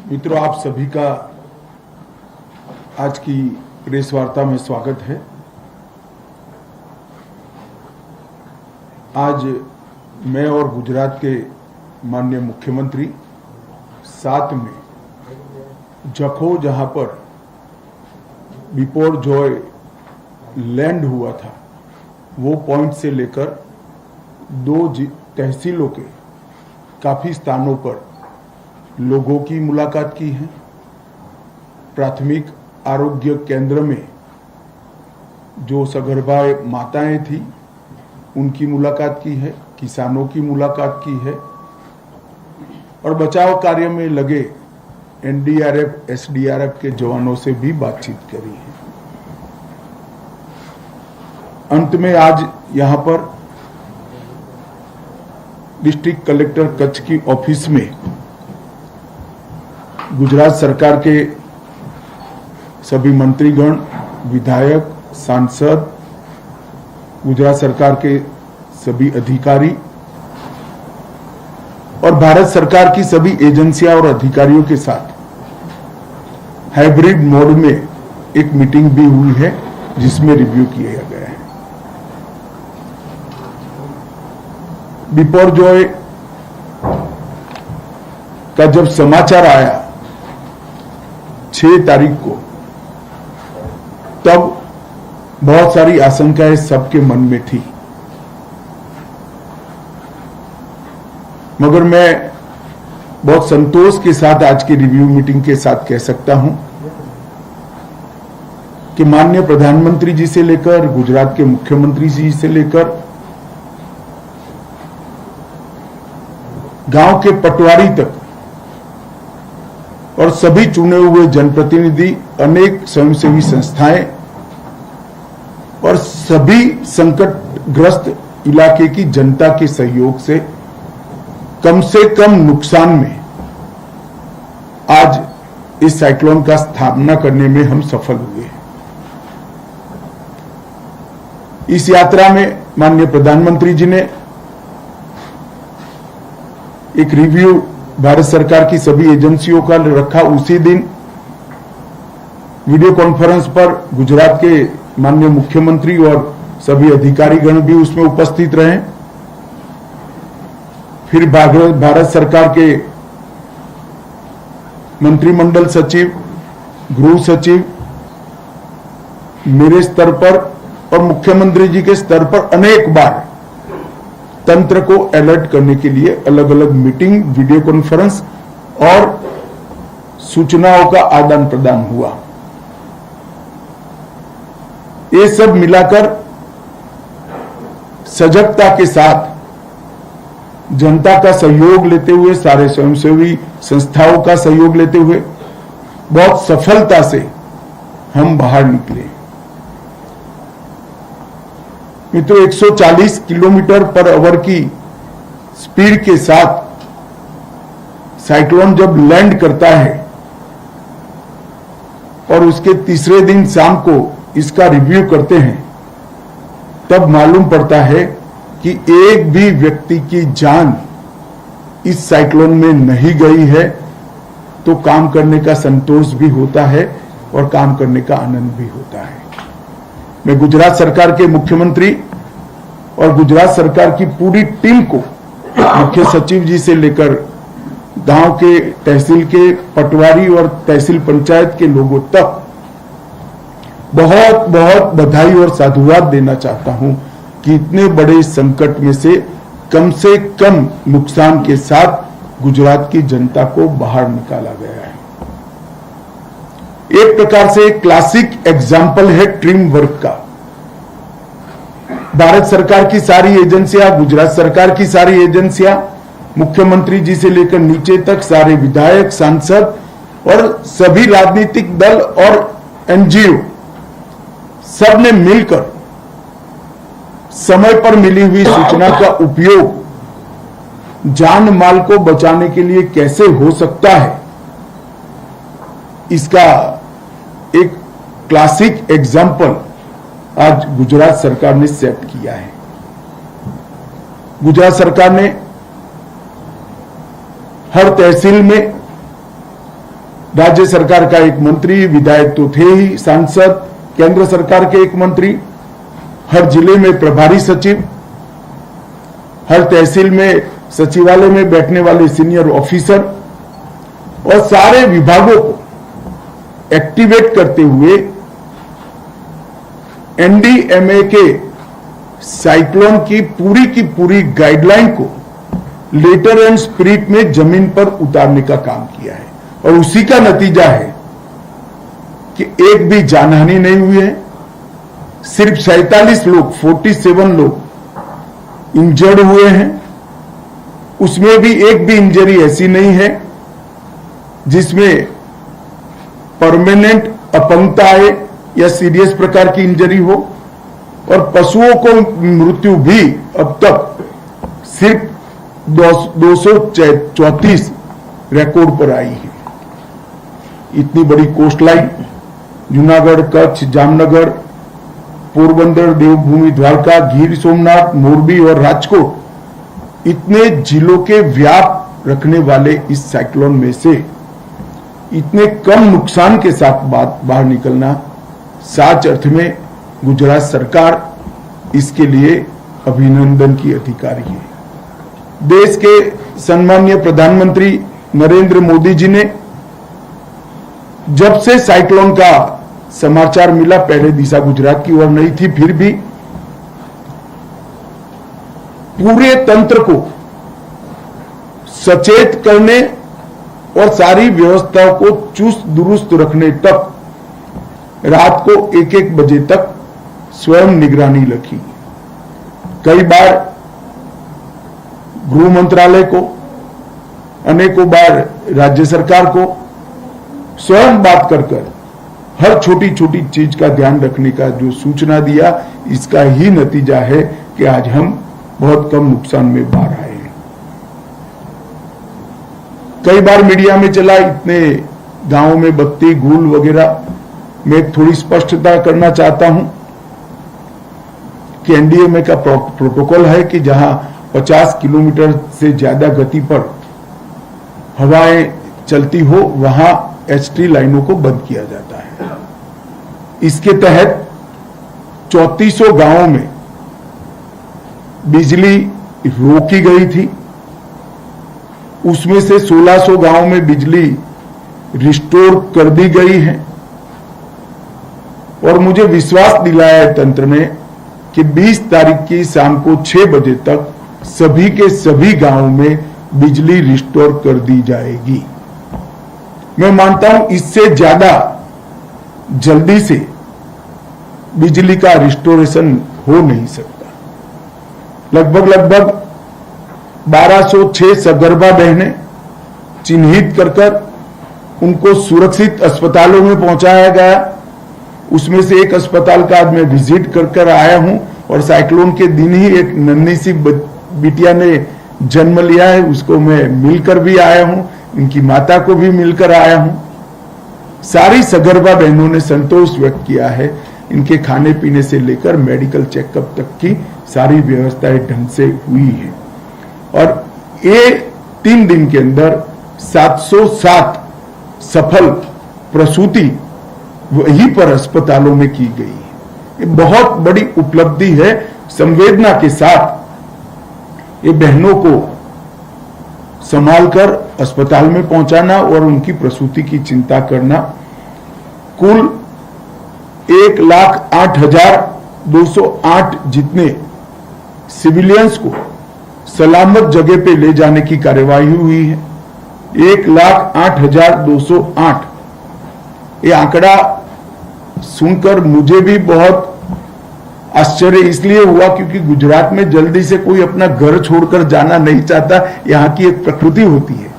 मित्रों, आप सभी का आज की प्रेस वार्ता में स्वागत है। आज मैं और गुजरात के माननीय मुख्यमंत्री साथ में जखो, जहां पर बिपोरजॉय लैंड हुआ था, वो पॉइंट से लेकर दो तहसीलों के काफी स्थानों पर लोगों की मुलाकात की है। प्राथमिक आरोग्य केंद्र में जो सगर्भा माताएं थी उनकी मुलाकात की है, किसानों की मुलाकात की है और बचाव कार्य में लगे एनडीआरएफ, एसडीआरएफ के जवानों से भी बातचीत करी है। अंत में आज यहां पर डिस्ट्रिक्ट कलेक्टर कच्छ की ऑफिस में गुजरात सरकार के सभी मंत्रीगण, विधायक, सांसद, गुजरात सरकार के सभी अधिकारी और भारत सरकार की सभी एजेंसियां और अधिकारियों के साथ हाइब्रिड मोड में एक मीटिंग भी हुई है, जिसमें रिव्यू किया गया है। बिपोरजॉय का जब समाचार आया 6 तारीख को, तब बहुत सारी आशंकाएं सबके मन में थी, मगर मैं बहुत संतोष के साथ आज की रिव्यू मीटिंग के साथ कह सकता हूं कि माननीय प्रधानमंत्री जी से लेकर गुजरात के मुख्यमंत्री जी से लेकर गांव के पटवारी तक और सभी चुने हुए जनप्रतिनिधि, अनेक स्वयंसेवी संस्थाएं और सभी संकटग्रस्त इलाके की जनता के सहयोग से कम नुकसान में आज इस साइक्लोन का स्थापना करने में हम सफल हुए हैं। इस यात्रा में माननीय प्रधानमंत्री जी ने एक रिव्यू भारत सरकार की सभी एजेंसियों का रखा। उसी दिन वीडियो कॉन्फ्रेंस पर गुजरात के माननीय मुख्यमंत्री और सभी अधिकारीगण भी उसमें उपस्थित रहे। फिर भारत सरकार के मंत्रिमंडल सचिव, गृह सचिव, मेरे स्तर पर और मुख्यमंत्री जी के स्तर पर अनेक बार तंत्र को अलर्ट करने के लिए अलग अलग मीटिंग, वीडियो कॉन्फ्रेंस और सूचनाओं का आदान प्रदान हुआ। ये सब मिलाकर सजगता के साथ जनता का सहयोग लेते हुए, सारे स्वयंसेवी संस्थाओं का सहयोग लेते हुए बहुत सफलता से हम बाहर निकले। मित्रों, 140 किलोमीटर पर आवर की स्पीड के साथ साइक्लोन जब लैंड करता है और उसके तीसरे दिन शाम को इसका रिव्यू करते हैं, तब मालूम पड़ता है कि एक भी व्यक्ति की जान इस साइक्लोन में नहीं गई है, तो काम करने का संतोष भी होता है और काम करने का आनंद भी होता है। मैं गुजरात सरकार के मुख्यमंत्री और गुजरात सरकार की पूरी टीम को, मुख्य सचिव जी से लेकर गांव के, तहसील के पटवारी और तहसील पंचायत के लोगों तक बहुत बहुत बधाई और साधुवाद देना चाहता हूं कि इतने बड़े संकट में से कम नुकसान के साथ गुजरात की जनता को बाहर निकाला गया है। एक प्रकार से एक क्लासिक एग्जाम्पल है टीम वर्क का। भारत सरकार की सारी एजेंसियां, गुजरात सरकार की सारी एजेंसियां, मुख्यमंत्री जी से लेकर नीचे तक सारे विधायक, सांसद और सभी राजनीतिक दल और एनजीओ, सबने मिलकर समय पर मिली हुई सूचना का उपयोग जान माल को बचाने के लिए कैसे हो सकता है, इसका एक क्लासिक एग्जाम्पल आज गुजरात सरकार ने सेट किया है। गुजरात सरकार ने हर तहसील में राज्य सरकार का एक मंत्री, विधायक तो थे ही, सांसद, केंद्र सरकार के एक मंत्री, हर जिले में प्रभारी सचिव, हर तहसील में सचिवालय में बैठने वाले सीनियर ऑफिसर और सारे विभागों को एक्टिवेट करते हुए एनडीएमए के साइक्लोन की पूरी गाइडलाइन को लेटर एंड स्पिरिट में जमीन पर उतारने का काम किया है और उसी का नतीजा है कि एक भी जानहानि नहीं हुई है। सिर्फ 47 लोग 47 लोग इंजर्ड हुए हैं, उसमें भी एक भी इंजरी ऐसी नहीं है जिसमें परमानेंट अपंगता आए या सीरियस प्रकार की इंजरी हो, और पशुओं को मृत्यु भी अब तक सिर्फ 234 रिकॉर्ड पर आई है। इतनी बड़ी कोस्ट लाइन, जूनागढ़, कच्छ, जामनगर, पोरबंदर, देवभूमि, द्वारका, गिर सोमनाथ, मोरबी और राजकोट, इतने जिलों के व्याप रखने वाले इस साइक्लोन में से इतने कम नुकसान के साथ बाहर निकलना सच अर्थ में गुजरात सरकार इसके लिए अभिनंदन की अधिकारी है। देश के सम्माननीय प्रधानमंत्री नरेंद्र मोदी जी ने जब से साइक्लोन का समाचार मिला, पहले दिशा गुजरात की ओर नहीं थी, फिर भी पूरे तंत्र को सचेत करने और सारी व्यवस्थाओं को चुस्त दुरुस्त रखने तक रात को 1-1 बजे तक स्वयं निगरानी रखी। कई बार गृह मंत्रालय को, अनेकों बार राज्य सरकार को स्वयं बात कर हर छोटी छोटी चीज का ध्यान रखने का जो सूचना दिया, इसका ही नतीजा है कि आज हम बहुत कम नुकसान में बाहर आए हैं। कई बार मीडिया में चला इतने गांवों में बत्ती, गुल वगैरह, मैं थोड़ी स्पष्टता करना चाहता हूं कि एनडीएमए का प्रोटोकॉल है कि जहां 50 किलोमीटर से ज्यादा गति पर हवाएं चलती हो वहां एचटी लाइनों को बंद किया जाता है। इसके तहत 3400 गांवों में बिजली रोकी गई थी, उसमें से 1600 गांवों में बिजली रिस्टोर कर दी गई है और मुझे विश्वास दिलाया है तंत्र ने कि 20 तारीख की शाम को 6 बजे तक सभी के सभी गांवों में बिजली रिस्टोर कर दी जाएगी। मैं मानता हूं इससे ज्यादा जल्दी से बिजली का रिस्टोरेशन हो नहीं सकता। लगभग 1206 सगर्भा बहनें चिन्हित कर उनको सुरक्षित अस्पतालों में पहुंचाया गया। उसमें से एक अस्पताल का आज मैं विजिट कर आया हूं और साइक्लोन के दिन ही एक नन्ही सी बिटिया ने जन्म लिया है, उसको मैं मिलकर भी आया हूं, इनकी माता को भी मिलकर आया हूं। सारी सगर्भा बहनों ने संतोष व्यक्त किया है। इनके खाने पीने से लेकर मेडिकल चेकअप तक की सारी व्यवस्थाएं ढंग से हुई है और ये 3 दिन के अंदर 707 सफल प्रसूति वहीं पर अस्पतालों में की गई है। ये बहुत बड़ी उपलब्धि है। संवेदना के साथ ये बहनों को संभालकर अस्पताल में पहुंचाना और उनकी प्रसूति की चिंता करना। कुल 1,08,208 जितने सिविलियंस को सलामत जगह पे ले जाने की कार्यवाही हुई है। 1,08,208 ये आंकड़ा सुनकर मुझे भी बहुत आश्चर्य इसलिए हुआ क्योंकि गुजरात में जल्दी से कोई अपना घर छोड़कर जाना नहीं चाहता, यहाँ की एक प्रकृति होती है।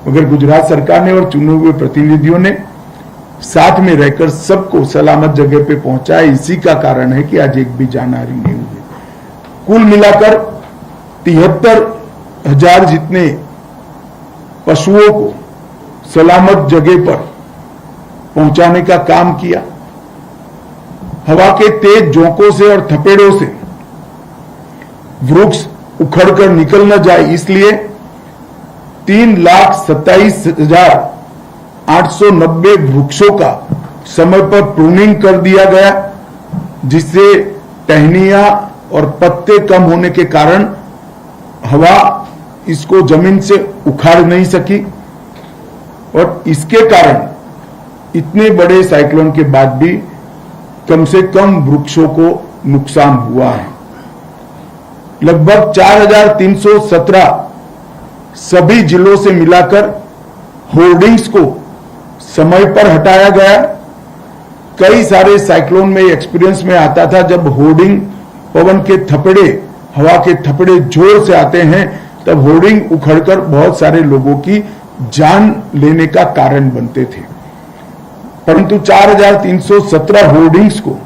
मगर गुजरात सरकार ने और चुने हुए प्रतिनिधियों ने साथ में रहकर सबको सलामत जगह पे पहुंचाया। इसी का कारण है कि आज एक भी जानहानि नहीं हुई। कुल मिलाकर 73,000 जितने पशुओं को सलामत जगह पर पहुंचाने का काम किया। हवा के तेज झोंकों से और थपेड़ों से वृक्ष उखड़कर निकल न जाए इसलिए 3,27,000 890 वृक्षों का समय पर प्रूनिंग कर दिया गया, जिससे टहनियां और पत्ते कम होने के कारण हवा इसको जमीन से उखाड़ नहीं सकी, और इसके कारण इतने बड़े साइक्लोन के बाद भी कम से कम वृक्षों को नुकसान हुआ है। लगभग 4317 सभी जिलों से मिलाकर होर्डिंग्स को समय पर हटाया गया। कई सारे साइक्लोन में एक्सपीरियंस में आता था, जब होर्डिंग पवन के थपड़े, हवा के थपड़े जोर से आते हैं, तब होर्डिंग उखड़कर बहुत सारे लोगों की जान लेने का कारण बनते थे। परंतु 4317 होर्डिंग्स को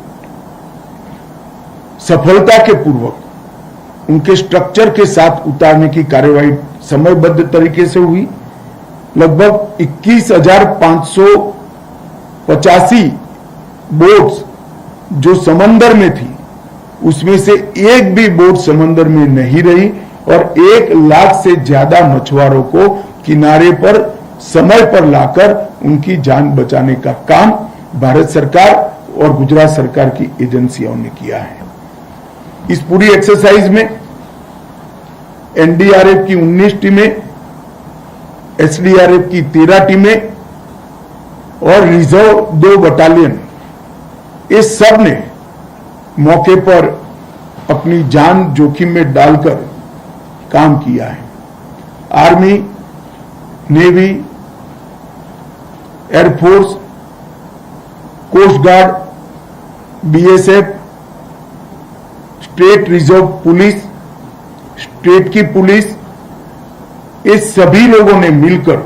सफलता के पूर्वक उनके स्ट्रक्चर के साथ उतारने की कार्यवाही समयबद्ध तरीके से हुई। लगभग 21,585 बोट्स जो समंदर में थी, उसमें से एक भी बोट समंदर में नहीं रही, और 1 लाख से ज्यादा मछुआरों को किनारे पर समय पर लाकर उनकी जान बचाने का काम भारत सरकार और गुजरात सरकार की एजेंसियों ने किया है। इस पूरी एक्सरसाइज में एनडीआरएफ की 19 टीमें, एसडीआरएफ की 13 टीमें और रिजर्व 2 बटालियन, इस सब ने मौके पर अपनी जान जोखिम में डालकर काम किया है। Army, navy, air force, coast guard, BSF, state reserve police, state की पुलिस, इस सभी लोगों ने मिलकर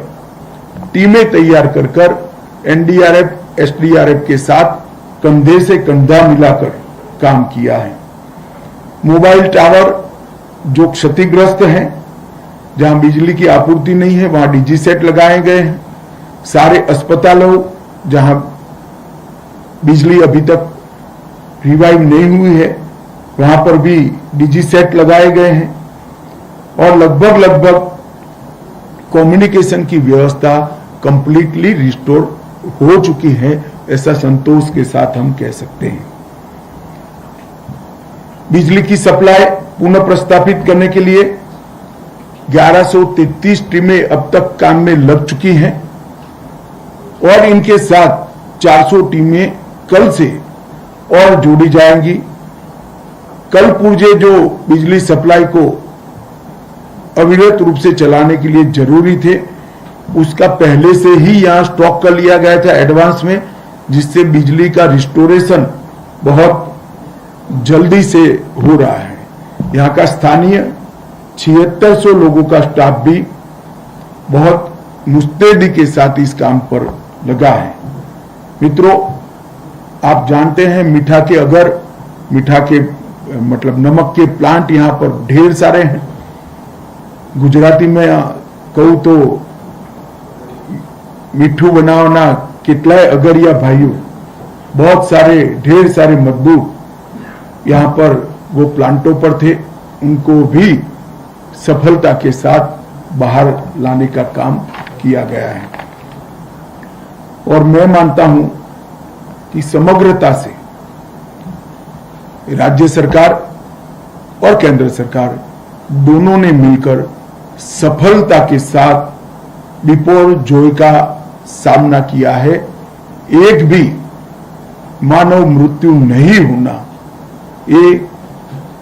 टीमें तैयार कर एनडीआरएफ, एसडीआरएफ के साथ कंधे से कंधा मिलाकर काम किया है। मोबाइल टावर जो क्षतिग्रस्त हैं, जहां बिजली की आपूर्ति नहीं है, वहां डीजी सेट लगाए गए हैं। सारे अस्पतालों जहां बिजली अभी तक रिवाइव नहीं हुई है, वहां पर भी डीजी सेट लगाए गए हैं, और लगभग कम्युनिकेशन की व्यवस्था कंप्लीटली रिस्टोर हो चुकी है, ऐसा संतोष के साथ हम कह सकते हैं। बिजली की सप्लाई पुनः प्रस्तापित करने के लिए 1133 टीमें अब तक काम में लग चुकी हैं, और इनके साथ 400 टीमें कल से और जोड़ी जाएंगी। कल पुर्जे जो बिजली सप्लाई को अविरत रूप से चलाने के लिए जरूरी थे, उसका पहले से ही यहां स्टॉक कर लिया गया था एडवांस में, जिससे बिजली का रिस्टोरेशन बहुत जल्दी से हो रहा है। यहां का स्थानीय 7600 लोगों का स्टाफ भी बहुत मुस्तैदी के साथ इस काम पर लगा है। मित्रों, आप जानते हैं मीठा के मतलब नमक के प्लांट यहां पर ढेर सारे हैं। गुजराती में कहूं तो मीठू बनावना कितलाय अगरिया भाइयों, बहुत सारे ढेर सारे मजदूर यहां पर वो प्लांटों पर थे, उनको भी सफलता के साथ बाहर लाने का काम किया गया है। और मैं मानता हूं कि समग्रता से राज्य सरकार और केंद्र सरकार दोनों ने मिलकर सफलता के साथ बिपरजॉय का सामना किया है। एक भी मानव मृत्यु नहीं होना, ये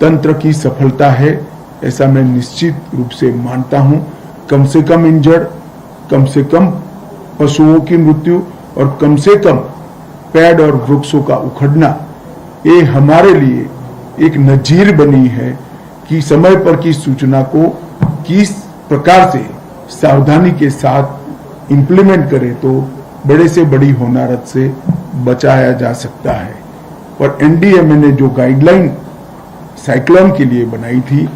तंत्र की सफलता है, ऐसा मैं निश्चित रूप से मानता हूं। कम से कम इंजर्ड, कम से कम पशुओं की मृत्यु और कम से कम पेड़ और वृक्षों का उखड़ना, ये हमारे लिए एक नजीर बनी है कि समय पर की सूचना को किस प्रकार से सावधानी के साथ इंप्लीमेंट करें तो बड़े से बड़ी होनारत से बचाया जा सकता है। और एनडीएमए ने जो गाइडलाइन साइक्लोन के लिए बनाई थी,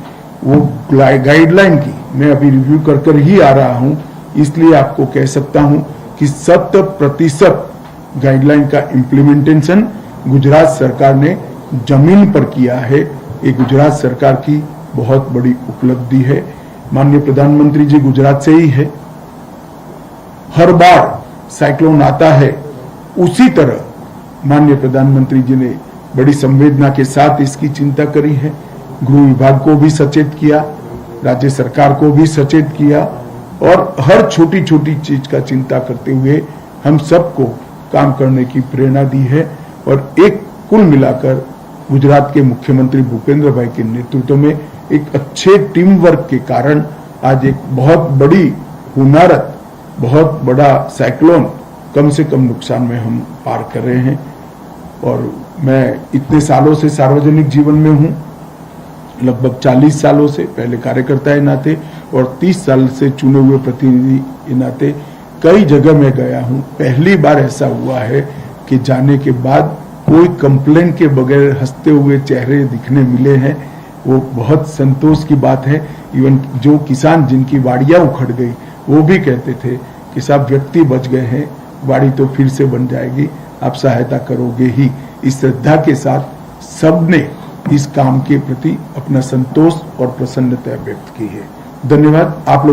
वो गाइडलाइन की मैं अभी रिव्यू कर ही आ रहा हूं, इसलिए आपको कह सकता हूं कि 100% गाइडलाइन का इम्प्लीमेंटेशन गुजरात सरकार ने जमीन पर किया है। ये गुजरात सरकार की बहुत बड़ी उपलब्धि है। माननीय प्रधानमंत्री जी गुजरात से ही है। हर बार साइक्लोन आता है, उसी तरह माननीय प्रधानमंत्री जी ने बड़ी संवेदना के साथ इसकी चिंता करी है। गृह विभाग को भी सचेत किया, राज्य सरकार को भी सचेत किया और हर छोटी छोटी चीज का चिंता करते हुए हम सबको काम करने की प्रेरणा दी है। और एक कुल मिलाकर गुजरात के मुख्यमंत्री भूपेंद्र भाई के नेतृत्व में एक अच्छे टीम वर्क के कारण आज एक बहुत बड़ी हुनारत, बहुत बड़ा साइक्लोन कम से कम नुकसान में हम पार कर रहे हैं। और मैं इतने सालों से सार्वजनिक जीवन में हूं, लगभग 40 सालों से, पहले कार्यकर्ता के नाते और 30 साल से चुने हुए प्रतिनिधि के नाते कई जगह में गया हूं। पहली बार ऐसा हुआ है कि जाने के बाद कोई कंप्लेन के बगैर हंसते हुए चेहरे दिखने मिले हैं। वो बहुत संतोष की बात है। इवन जो किसान जिनकी वाड़ियां उखड़ गई वो भी कहते थे कि साहब व्यक्ति बच गए हैं, वाड़ी तो फिर से बन जाएगी, आप सहायता करोगे ही। इस श्रद्धा के साथ सबने इस काम के प्रति अपना संतोष और प्रसन्नता व्यक्त की है। धन्यवाद। आप लोग